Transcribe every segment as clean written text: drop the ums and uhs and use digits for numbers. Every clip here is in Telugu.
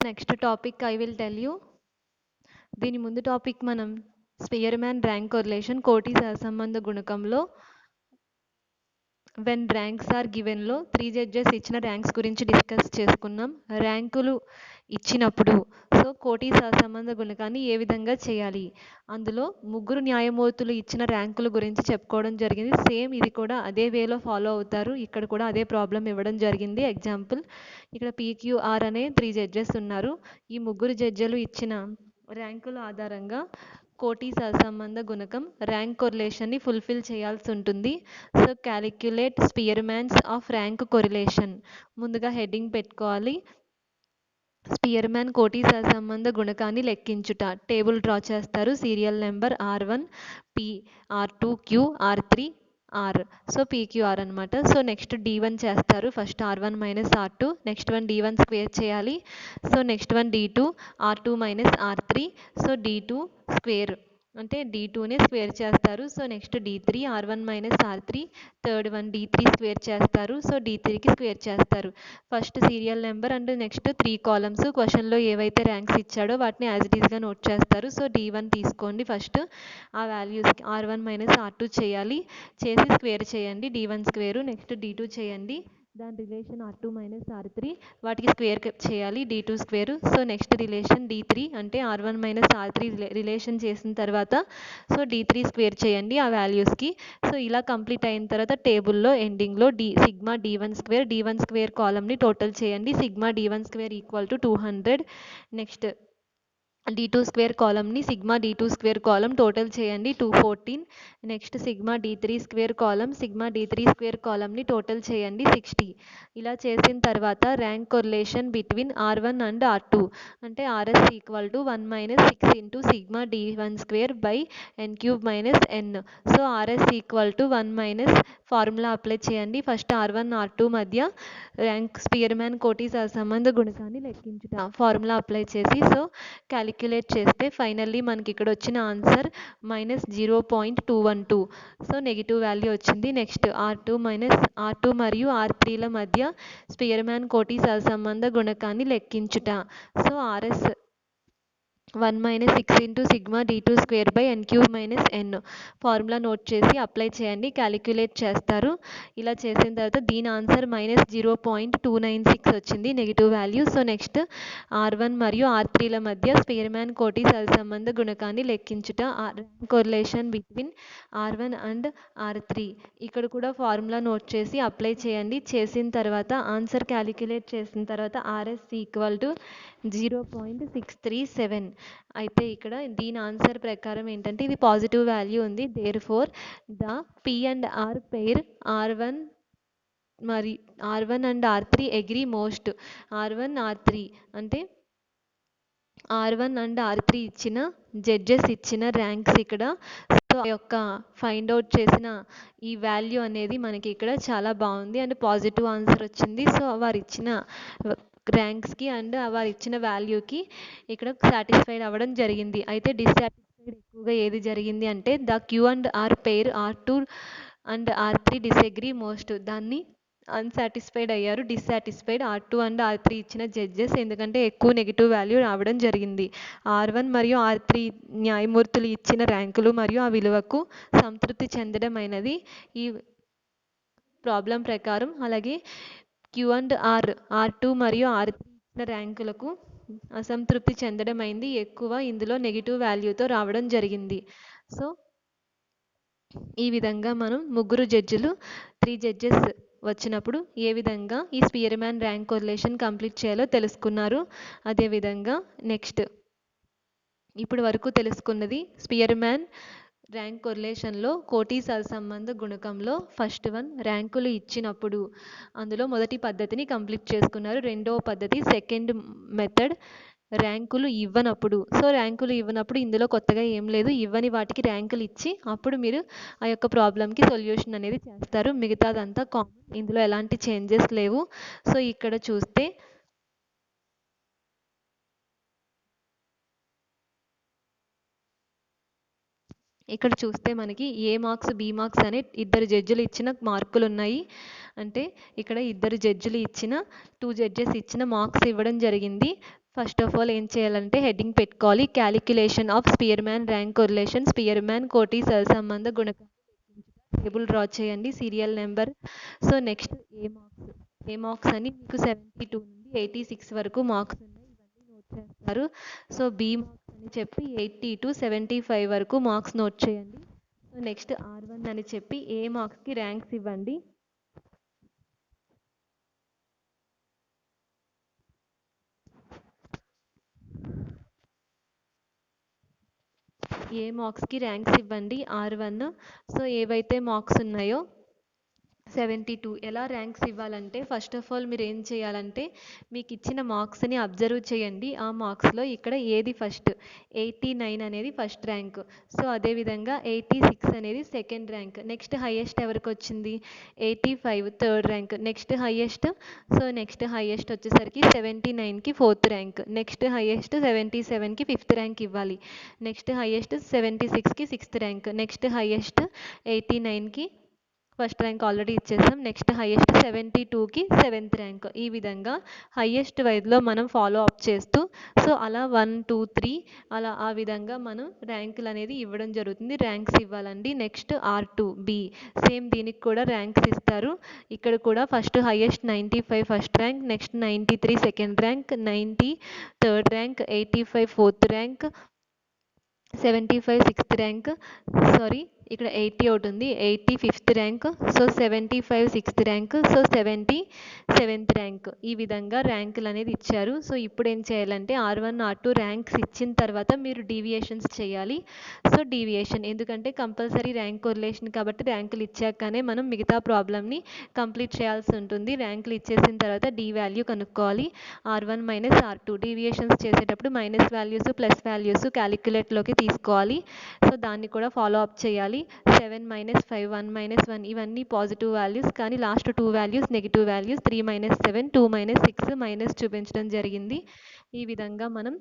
Next topic I will tell you. దీని ముందు టాపిక్ మనం స్పియర్మ్యాన్ ర్యాంక్ కొరిలేషన్ కోటి సహసంబంధ గుణకంలో వెన్ ర్యాంక్స్ ఆర్ గివెన్లో 3 జడ్జెస్ ఇచ్చిన ర్యాంక్స్ గురించి డిస్కస్ చేసుకున్నాం. ర్యాంకులు ఇచ్చినప్పుడు కోటి సహసంబంధ గుణకాన్ని ఏ విధంగా చేయాలి, అందులో ముగ్గురు న్యాయమూర్తులు ఇచ్చిన ర్యాంకుల గురించి చెప్పుకోవడం జరిగింది. సేమ్ ఇది కూడా అదే వేలో ఫాలో అవుతారు. ఇక్కడ కూడా అదే ప్రాబ్లం ఇవ్వడం జరిగింది. ఎగ్జాంపుల్, ఇక్కడ పీక్యూఆర్ అనే 3 జడ్జెస్ ఉన్నారు. ఈ ముగ్గురు జడ్జిలు ఇచ్చిన ర్యాంకుల ఆధారంగా కోటి సహసంబంధ గుణకం ర్యాంక్ కొరిలేషన్ని ఫుల్ఫిల్ చేయాల్సి ఉంటుంది. So calculate Spearman's of rank correlation. ముందుగా హెడ్డింగ్ పెట్టుకోవాలి. స్పియర్మ్యాన్ కోటి సహసంబంధ గుణకాన్ని లెక్కించుట. టేబుల్ డ్రా చేస్తారు. Serial number R1 P, R2 Q, R3 R. So PQR అనమాట. సో నెక్స్ట్ D1 చేస్తారు. First R1 minus R2, next one D1 square చేయాలి. So next one D2, R2 minus R3. So D2 square అంటే D2నే స్క్వేర్ చేస్తారు. So next D3, R1 minus R3. Third one D3 square చేస్తారు. సో D3కి స్క్వేర్ చేస్తారు. First serial number and next 3 columns. క్వశ్చన్లో ఏవైతే ర్యాంక్స్ ఇచ్చాడో వాటిని యాజ్ ఇట్ ఈస్గా నోట్ చేస్తారు. సో D1 తీసుకోండి. ఫస్ట్ ఆ వాల్యూస్కి R1 మైనస్ R2 చేయాలి. చేసి స్క్వేర్ చేయండి. D1 square. నెక్స్ట్ D2 చేయండి. దాని రిలేషన్ R2 మైనస్ R3, వాటికి స్క్వేర్ చేయాలి. D2 square. So next relation D3 అంటే R1 మైనస్ R3 రిలేషన్ చేసిన తర్వాత సో D3 స్క్వేర్ చేయండి ఆ వాల్యూస్కి. సో ఇలా కంప్లీట్ అయిన తర్వాత టేబుల్లో ఎండింగ్లో సిగ్మా D1 స్క్వేర్ కాలమ్ని టోటల్ చేయండి. Sigma D1 square equal to 200. Next D2 square కాలమ్ని sigma D2 square column total చేయండి 214. Next sigma D3 square column sigma D3 square కాలమ్ని టోటల్ చేయండి 60. ఇలా చేసిన తర్వాత rank correlation between R1 and R2 అంటే RS equal to 1 minus 6 into sigma D1 square by n cube minus n. So RS equal to 1 minus formula apply చేయండి. ఫస్ట్ R1 R2 మధ్య ర్యాంక్ స్పియర్మ్యాన్ కోటి సహసంబంధ గుణకాన్ని లెక్కించుట. ఫార్ములా అప్లై చేసి సో క్యాలిక్యులేట్ చేస్తే ఫైనల్లీ మనకి ఇక్కడ వచ్చిన ఆన్సర్ -0.212. సో నెగిటివ్ వాల్యూ వచ్చింది. నెక్స్ట్ R2 మరియు R3ల మధ్య స్పియర్మ్యాన్ కోటి సహసంబంధ గుణకాన్ని లెక్కించుట. So RS 1 minus 6 into sigma D2 square by n cube minus n. Formula note చేసి అప్లై చేయండి. క్యాలిక్యులేట్ చేస్తారు. ఇలా చేసిన తర్వాత దీని ఆన్సర్ -0.296 వచ్చింది, negative value. So next R1 మరియు R3ల మధ్య స్పియర్మ్యాన్ కోటి సహసంబంధ గుణకాన్ని లెక్కించుట. Rank correlation between R1 and R3. ఇక్కడ కూడా ఫార్ములా నోట్ చేసి అప్లై చేయండి. చేసిన తర్వాత ఆన్సర్ క్యాలిక్యులేట్ చేసిన తర్వాత RS ఈక్వల్ టు 0.637. అయితే ఇక్కడ దీని ఆన్సర్ ప్రకారం ఏంటంటే ఇది పాజిటివ్ వాల్యూ ఉంది. Therefore the P and R pair R1 and R3 agree most. R1 R3 అంటే R1 అండ్ R3 ఇచ్చిన జడ్జెస్ ఇచ్చిన ర్యాంక్స్ ఇక్కడ. సో యొక్క ఫైండ్ అవుట్ చేసిన ఈ వాల్యూ అనేది మనకి ఇక్కడ చాలా బాగుంది అండ్ పాజిటివ్ ఆన్సర్ వచ్చింది. సో వారు ఇచ్చిన ర్యాంక్స్కి అండ్ వారు ఇచ్చిన వాల్యూకి ఇక్కడ సాటిస్ఫైడ్ అవ్వడం జరిగింది. అయితే డిస్సాటిస్ఫైడ్ ఎక్కువగా ఏది జరిగింది అంటే the Q and R pair R2 and R3 disagree most. దాన్ని అన్సాటిస్ఫైడ్ అయ్యారు, డిస్సాటిస్ఫైడ్ R2 అండ్ R3 ఇచ్చిన జడ్జెస్, ఎందుకంటే ఎక్కువ నెగిటివ్ వాల్యూ రావడం జరిగింది. R1 మరియు R3 న్యాయమూర్తులు ఇచ్చిన ర్యాంకులు మరియు ఆ విలువకు సంతృప్తి చెందడం అయినది ఈ ప్రాబ్లం ప్రకారం. అలాగే Q అండ్ R2 మరియు R3 ఇచ్చిన ర్యాంకులకు అసంతృప్తి చెందడం అయింది, ఎక్కువ ఇందులో నెగిటివ్ వాల్యూతో రావడం జరిగింది. సో ఈ విధంగా మనం ముగ్గురు జడ్జిలు 3 జడ్జెస్ వచ్చినప్పుడు ఏ విధంగా ఈ స్పియర్మ్యాన్ ర్యాంక్ కొరిలేషన్ కంప్లీట్ చేయాలో తెలుసుకున్నారు. అదేవిధంగా నెక్స్ట్ ఇప్పుడు వరకు తెలుసుకున్నది స్పియర్మ్యాన్ ర్యాంక్ కొరిలేషన్లో కోటి సహసంబంధ గుణకంలో ఫస్ట్ వన్ ర్యాంకులు ఇచ్చినప్పుడు అందులో మొదటి పద్ధతిని కంప్లీట్ చేసుకున్నారు. రెండవ పద్ధతి సెకండ్ మెథడ్ ర్యాంకులు ఇవ్వనప్పుడు. సో ర్యాంకులు ఇవ్వనప్పుడు ఇందులో కొత్తగా ఏం లేదు, ఇవ్వని వాటికి ర్యాంకులు ఇచ్చి అప్పుడు మీరు ఆ యొక్క ప్రాబ్లంకి సొల్యూషన్ అనేది చేస్తారు. మిగతాదంతా కామన్, ఇందులో ఎలాంటి చేంజెస్ లేవు. సో ఇక్కడ చూస్తే మనకి ఏ మార్క్స్ బి మార్క్స్ అనే ఇద్దరు జడ్జిలు ఇచ్చిన మార్కులు ఉన్నాయి. అంటే ఇక్కడ ఇద్దరు జడ్జిలు ఇచ్చిన 2 జడ్జెస్ ఇచ్చిన మార్క్స్ ఇవ్వడం జరిగింది. ఫస్ట్ ఆఫ్ ఆల్ ఏం చేయాలంటే హెడ్డింగ్ పెట్టుకోవాలి, calculation of Spearman rank correlation, Spearman కోటి సహసంబంధ గుణకాలు టేబుల్ డ్రా చేయండి, సీరియల్ నెంబర్. సో నెక్స్ట్ ఏ మార్క్స్ అని మీకు 72 నుండి 86 వరకు మార్క్స్ ఉన్నాయి, ఇవన్నీ నోట్ చేస్తారు. సో బి మార్క్స్ అని చెప్పి 80 టు 75 వరకు మార్క్స్ నోట్ చేయండి. సో నెక్స్ట్ R1 అని చెప్పి ఏ మార్క్స్కి ర్యాంక్స్ ఇవ్వండి. ఏ మార్క్స్కి ర్యాంక్స్ ఇవ్వండి R1. సో ఏవైతే మార్క్స్ ఉన్నాయో 72 ఎలా ర్యాంక్స్ ఇవ్వాలంటే ఫస్ట్ ఆఫ్ ఆల్ మీరు ఏం చేయాలంటే మీకు ఇచ్చిన మార్క్స్ని అబ్జర్వ్ చేయండి. ఆ మార్క్స్లో ఇక్కడ ఏది ఫస్ట్, 89 అనేది ఫస్ట్ ర్యాంక్. సో అదేవిధంగా 86 అనేది సెకండ్ ర్యాంక్. నెక్స్ట్ హైయెస్ట్ ఎవరికి వచ్చింది, 85 third rank. Next highest, so next highest వచ్చేసరికి 79కి ఫోర్త్ ర్యాంక్. నెక్స్ట్ హైయెస్ట్ 77కి ఫిఫ్త్ ర్యాంక్ ఇవ్వాలి. నెక్స్ట్ హైయెస్ట్ 76కి సిక్స్త్ ర్యాంక్. నెక్స్ట్ హైయెస్ట్ 89కి ఫస్ట్ ర్యాంక్ ఆల్రెడీ ఇచ్చేసాం. నెక్స్ట్ హైయెస్ట్ 72కి సెవెంత్ ర్యాంక్. ఈ విధంగా హైయెస్ట్ వైజ్లో మనం ఫాలో అప్ చేస్తూ, సో అలా 1 2 3 అలా ఆ విధంగా మనం ర్యాంకులు అనేది ఇవ్వడం జరుగుతుంది. ర్యాంక్స్ ఇవ్వాలండి. నెక్స్ట్ R2 బి సేమ్, దీనికి కూడా ర్యాంక్స్ ఇస్తారు. ఇక్కడ కూడా first highest 95 first rank, next 93 second rank, 90 third rank, 85 fourth rank, 75 sixth rank, sorry ఇక్కడ 80 ఒకటి ఉంది, 80 fifth rank. So 75 sixth rank, so 70 seventh rank. ఈ విధంగా ర్యాంకులు అనేది ఇచ్చారు. సో ఇప్పుడు ఏం చేయాలంటే R1 R2 ర్యాంక్స్ ఇచ్చిన తర్వాత మీరు డీవియేషన్స్ చేయాలి. సో డీవియేషన్ ఎందుకంటే కంపల్సరీ ర్యాంక్ కొరిలేషన్ కాబట్టి ర్యాంకులు ఇచ్చాకనే మనం మిగతా ప్రాబ్లమ్ని కంప్లీట్ చేయాల్సి ఉంటుంది. ర్యాంకులు ఇచ్చేసిన తర్వాత డి వాల్యూ కనుక్కోవాలి. R1 మైనస్ R2 డీవియేషన్స్ చేసేటప్పుడు మైనస్ వాల్యూస్ ప్లస్ వాల్యూస్ క్యాలిక్యులేట్లోకి తీసుకోవాలి. సో దాన్ని కూడా ఫాలో అప్ చేయాలి. 7 మైనస్ 5 1 మైనస్ 1 ఇవన్నీ పాజిటివ్ వాల్యూస్, కానీ last 2 values negative values. 3 minus 7 2 minus 6 minus చూపించడం జరిగింది. ఈ విధంగా మనం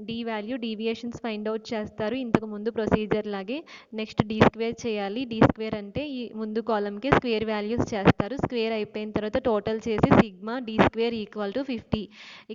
D value deviations find out చేస్తారు ఇంతకు ముందు ప్రొసీజర్ లాగే. నెక్స్ట్ డి స్క్వేర్ చేయాలి. డి స్క్వేర్ అంటే ఈ ముందు కాలంకి స్క్వేర్ వాల్యూస్ చేస్తారు. స్క్వేర్ అయిపోయిన తర్వాత టోటల్ చేసి sigma D square equal to 50.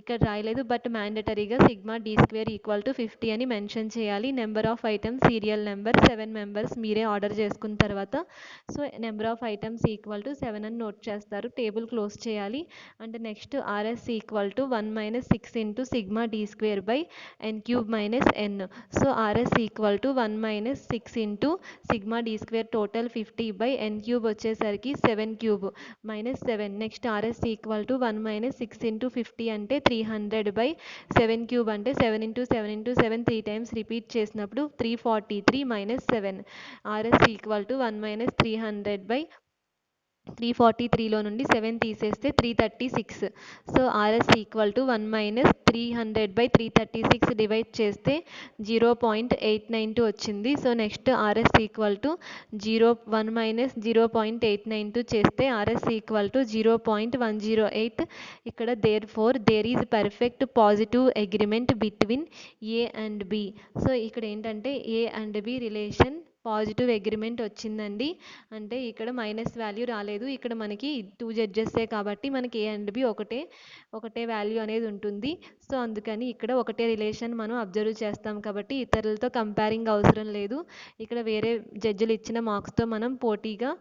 ఇక్కడ రాయలేదు బట్ మ్యాండటరీగా sigma D square equal to 50 అని మెన్షన్ చేయాలి. Number of items serial number 7 members మీరే ఆర్డర్ చేసుకున్న తర్వాత, so number of items equal to 7 అని నోట్ చేస్తారు. టేబుల్ క్లోజ్ చేయాలి. అంటే next RS equal to 1 minus 6 into sigma D square by n cube minus n. So RS equal to 1 minus 6 into sigma d square total 50 by n cube వచ్చేసరికి 7 cube minus 7. Next RS equal to 1 minus 6 into 50 అంటే 300 by 7 cube అంటే 7 into 7 into 7 3 times రిపీట్ చేసినప్పుడు 343 minus 7. RS equal to 1 minus 300 by 343లో నుండి 7 తీసేస్తే 336. So RS equal to 1 minus 300 by 336 divide చేస్తే 0.892 వచ్చింది. So next RS equal to 1 minus 0.892 చేస్తే ఆర్ఎస్ ఈక్వల్ టు 0.108. ఇక్కడ there is perfect positive agreement between A and B. So ఇక్కడ ఏంటంటే A and B relation positive agreement వచ్చిందండి. అంటే ఇక్కడ మైనస్ వాల్యూ రాలేదు. ఇక్కడ మనకి 2 జడ్జెస్సే కాబట్టి మనకి ఏ అండ్ బి ఒకటే వాల్యూ అనేది ఉంటుంది. సో అందుకని ఇక్కడ ఒకటే రిలేషన్ మనం అబ్జర్వ్ చేస్తాం కాబట్టి ఇతరులతో కంపేరింగ్ అవసరం లేదు. ఇక్కడ వేరే జడ్జిలు ఇచ్చిన మార్క్స్తో మనం పోటీగా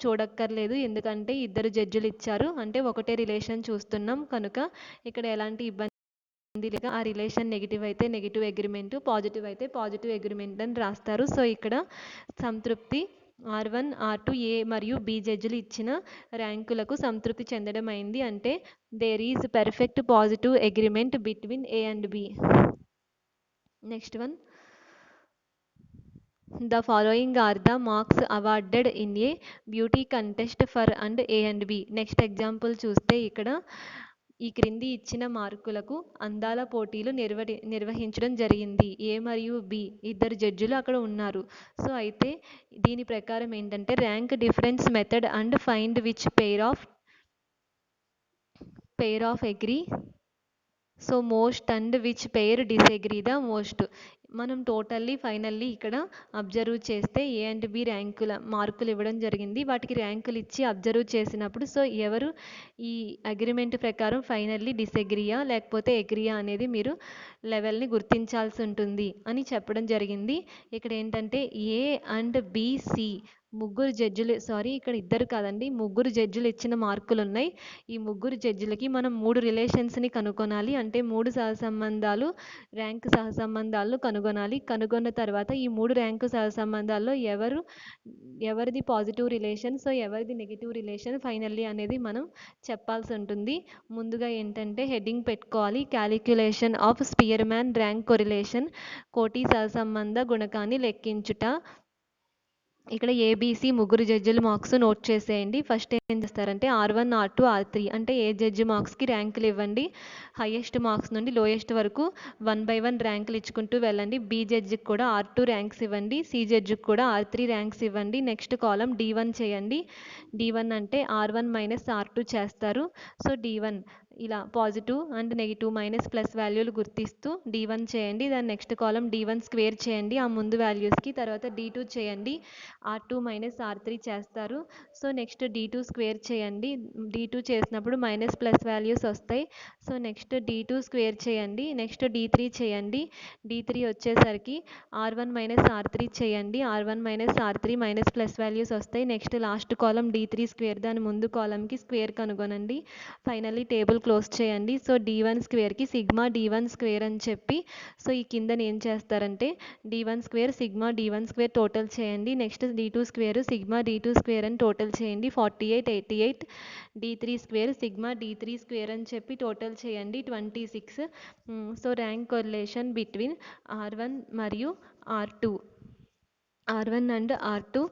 చూడక్కర్లేదు. ఎందుకంటే ఇద్దరు జడ్జిలు ఇచ్చారు అంటే ఒకటే రిలేషన్ చూస్తున్నాం కనుక ఇక్కడ ఎలాంటి ఇబ్బంది లేక ఆ రిలేషన్ నెగిటివ్ అయితే నెగిటివ్ అగ్రిమెంట్, పాజిటివ్ అయితే పాజిటివ్ అగ్రిమెంట్ అని రాస్తారు. సో ఇక్కడ సంతృప్తి R1 R2 ఏ మరియు బి జడ్జిలు ఇచ్చిన ర్యాంకులకు సంతృప్తి చెందడం అయింది. అంటే there is perfect positive agreement between A and B. Next one, the following are the marks awarded in a beauty contest for and A and B. Next example చూస్తే ఇక్కడ ఈ క్రింది ఇచ్చిన మార్కులకు అందాల పోటీలు నిర్వహించడం జరిగింది. ఏ మరియు బి ఇద్దరు జడ్జిలు అక్కడ ఉన్నారు. సో అయితే దీని ప్రకారం ఏంటంటే rank difference method and find which pair of agree so most and which pair disagree the most. మనం టోటల్లీ ఫైనల్లీ ఇక్కడ అబ్జర్వ్ చేస్తే ఏ అండ్ బి ర్యాంకుల మార్కులు ఇవ్వడం జరిగింది. వాటికి ర్యాంకులు ఇచ్చి అబ్జర్వ్ చేసినప్పుడు సో ఎవరు ఈ అగ్రిమెంట్ ప్రకారం ఫైనల్లీ డిసెగ్రియా లేకపోతే ఎగ్రియా అనేది మీరు లెవెల్ని గుర్తించాల్సి ఉంటుంది అని చెప్పడం జరిగింది. ఇక్కడ ఏంటంటే ఏ అండ్ బిసి ముగ్గురు జడ్జిలు ఇక్కడ ఇద్దరు కాదండి, ముగ్గురు జడ్జిలు ఇచ్చిన మార్కులు ఉన్నాయి. ఈ ముగ్గురు జడ్జిలకి మనం 3 రిలేషన్స్ని కనుగొనాలి. అంటే 3 సహసంబంధాలు ర్యాంక్ సహసంబంధాలను కనుగొనాలి. కనుగొన్న తర్వాత ఈ 3 ర్యాంకు సహసంబంధాల్లో ఎవరిది పాజిటివ్ రిలేషన్, సో ఎవరిది నెగిటివ్ రిలేషన్ ఫైనల్లీ అనేది మనం చెప్పాల్సి ఉంటుంది. ముందుగా ఏంటంటే హెడ్డింగ్ పెట్టుకోవాలి, calculation of Spearman rank correlation, కోటి సహసంబంధ గుణకాన్ని లెక్కించుట. ఇక్కడ ఏబీసీ ముగ్గురు జడ్జిల మార్క్స్ నోట్ చేసేయండి. ఫస్ట్ ఏం చేస్తారంటే R1, R2, R3 అంటే ఏ జడ్జి మార్క్స్కి ర్యాంకులు ఇవ్వండి. హైయెస్ట్ మార్క్స్ నుండి లోయెస్ట్ వరకు 1 by 1 ర్యాంకులు ఇచ్చుకుంటూ వెళ్ళండి. బి జడ్జికి కూడా R2 ర్యాంక్స్ ఇవ్వండి. సి జడ్జికి కూడా R3 ర్యాంక్స్ ఇవ్వండి. నెక్స్ట్ కాలం D1 చేయండి. D1 అంటే R1 మైనస్ R2 చేస్తారు. సో D1 ఇలా positive and negative minus plus వాల్యూలు గుర్తిస్తూ D1 చేయండి. దాని నెక్స్ట్ కాలం D1 స్క్వేర్ చేయండి ఆ ముందు వాల్యూస్కి. తర్వాత D2 చేయండి, R2 మైనస్ R3 చేస్తారు. సో నెక్స్ట్ D2 స్క్వేర్ చేయండి. D2 చేసినప్పుడు మైనస్ ప్లస్ వాల్యూస్ వస్తాయి. సో నెక్స్ట్ D2 స్క్వేర్ చేయండి. నెక్స్ట్ D3 చేయండి. D3 వచ్చేసరికి R1 మైనస్ R3 చేయండి. R1 minus R3 minus plus values వస్తాయి. Next last column D3 square, దాని ముందు కాలంకి స్క్వేర్ కనుగొనండి. ఫైనల్లీ టేబుల్ క్లోజ్ చేయండి. సో D1 స్క్వేర్కి సిగ్మా D1 స్క్వేర్ అని చెప్పి సో ఈ కిందన ఏం చేస్తారంటే D1 square sigma D1 square total చేయండి. Next D2 square sigma D2 square అని టోటల్ చేయండి. 48, 88. D3 square sigma D3 square అని చెప్పి టోటల్ చేయండి. 26. So rank correlation between R1 మరియు R2, R1 and R2,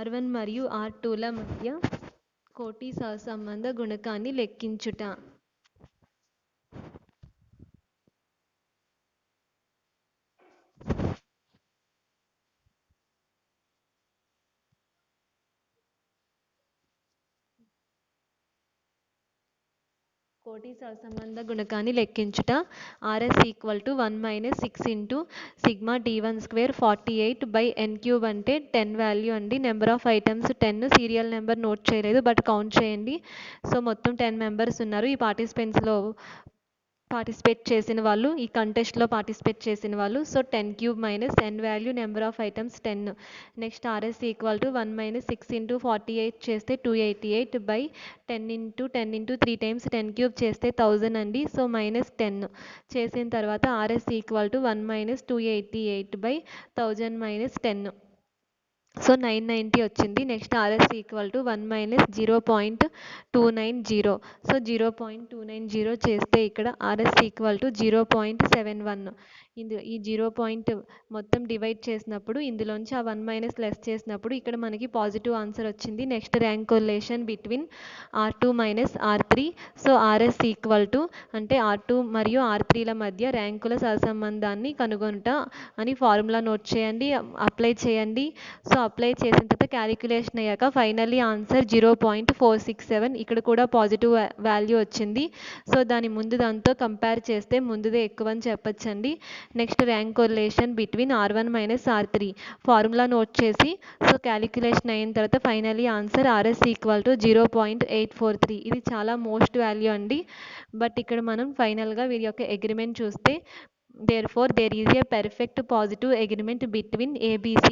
R1 మరియు R2ల మధ్య కోటి సహసంబంధ గుణకాన్ని లెక్కించుట. కోటి సహసంబంధ గుణకాన్ని లెక్కించుట. RS equal to 1 minus 6 into sigma D1 square 48 by n cube అంటే 10 వాల్యూ అండి. Number of items 10, serial number note చేయలేదు బట్ కౌంట్ చేయండి. సో మొత్తం 10 మెంబర్స్ ఉన్నారు ఈ పార్టిసిపెంట్స్లో. పార్టిసిపేట్ చేసిన వాళ్ళు, ఈ కంటెస్ట్లో పార్టిసిపేట్ చేసిన వాళ్ళు. So 10 cube minus n value, number of items 10. Next RS equal to 1 minus 6 into 48 చేస్తే 288 by 10 into 10 into 3 times 10 cube చేస్తే 1000 అండి. సో మైనస్ 10 చేసిన తర్వాత RS equal to 1 minus 288 by 1000 minus 10. So 990 వచ్చింది. Next RS equal to 1 minus 0.290. So 0.290 చేస్తే ఇక్కడ RS ఈక్వల్ టు 0.71. ఈ 0 మొత్తం డివైడ్ చేసినప్పుడు ఇందులోంచి ఆ 1 మైనస్ లెస్ చేసినప్పుడు ఇక్కడ మనకి పాజిటివ్ ఆన్సర్ వచ్చింది. Next rank correlation between R2 minus R3. So RS equal to అంటే R2 మరియు R3ల మధ్య ర్యాంకుల సహసంబంధాన్ని కనుగొనుట అని ఫార్ములా నోట్ చేయండి, అప్లై చేయండి. సో అప్లై చేసిన తర్వాత క్యాలిక్యులేషన్ అయ్యాక ఫైనల్లీ ఆన్సర్ 0.467. ఇక్కడ కూడా పాజిటివ్ వాల్యూ వచ్చింది. సో దాని ముందు దాంతో కంపేర్ చేస్తే ముందుదే ఎక్కువ అని చెప్పచ్చండి. Next rank correlation between R1 minus R3 formula note చేసి సో క్యాలిక్యులేషన్ అయిన తర్వాత finally answer RS equal to 0.843. ఇది చాలా మోస్ట్ వాల్యూ అండి. బట్ ఇక్కడ మనం ఫైనల్గా వీరి యొక్క అగ్రిమెంట్ చూస్తే therefore there is a perfect positive agreement between ABC.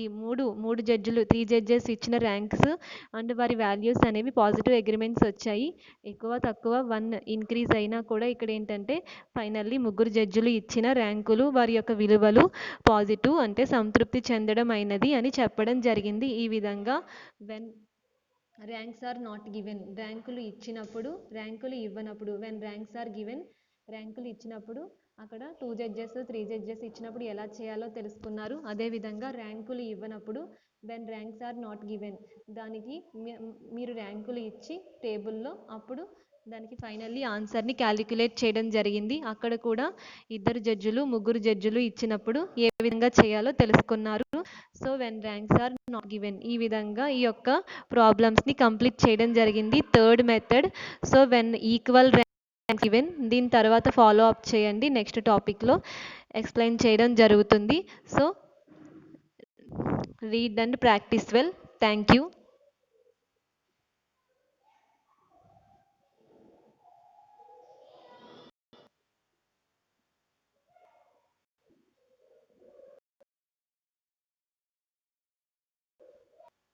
మూడు జడ్జిలు 3 జడ్జెస్ ఇచ్చిన ర్యాంక్స్ అండ్ వారి వాల్యూస్ అనేవి పాజిటివ్ అగ్రిమెంట్స్ వచ్చాయి. ఎక్కువ తక్కువ 1 ఇంక్రీజ్ అయినా కూడా ఇక్కడ ఏంటంటే ఫైనల్లీ ముగ్గురు జడ్జిలు ఇచ్చిన ర్యాంకులు వారి యొక్క విలువలు పాజిటివ్ అంటే సంతృప్తి చెందడం అయినది అని చెప్పడం జరిగింది. ఈ విధంగా when ranks are not given, ర్యాంకులు ఇచ్చినప్పుడు, ర్యాంకులు ఇవ్వనప్పుడు, వెన్ ర్యాంక్స్ ఆర్ గివెన్ ర్యాంకులు ఇచ్చినప్పుడు అక్కడ 2 జడ్జెస్ 3 జడ్జెస్ ఇచ్చినప్పుడు ఎలా చేయాలో తెలుసుకున్నారు. అదేవిధంగా ర్యాంకులు ఇవ్వనప్పుడు when ranks are not given దానికి మీరు ర్యాంకులు ఇచ్చి టేబుల్లో అప్పుడు దానికి ఫైనల్లీ ఆన్సర్ని క్యాలిక్యులేట్ చేయడం జరిగింది. అక్కడ కూడా ముగ్గురు జడ్జిలు ఇచ్చినప్పుడు ఏ విధంగా చేయాలో తెలుసుకున్నారు. So when ranks are not given ఈ విధంగా ఈ యొక్క ప్రాబ్లమ్స్ని కంప్లీట్ చేయడం జరిగింది. Third method. So when equal even దీని తర్వాత ఫాలో అప్ చేయండి. నెక్స్ట్ టాపిక్లో ఎక్స్ప్లెయిన్ చేయడం జరుగుతుంది. So read and practise well. Thank you.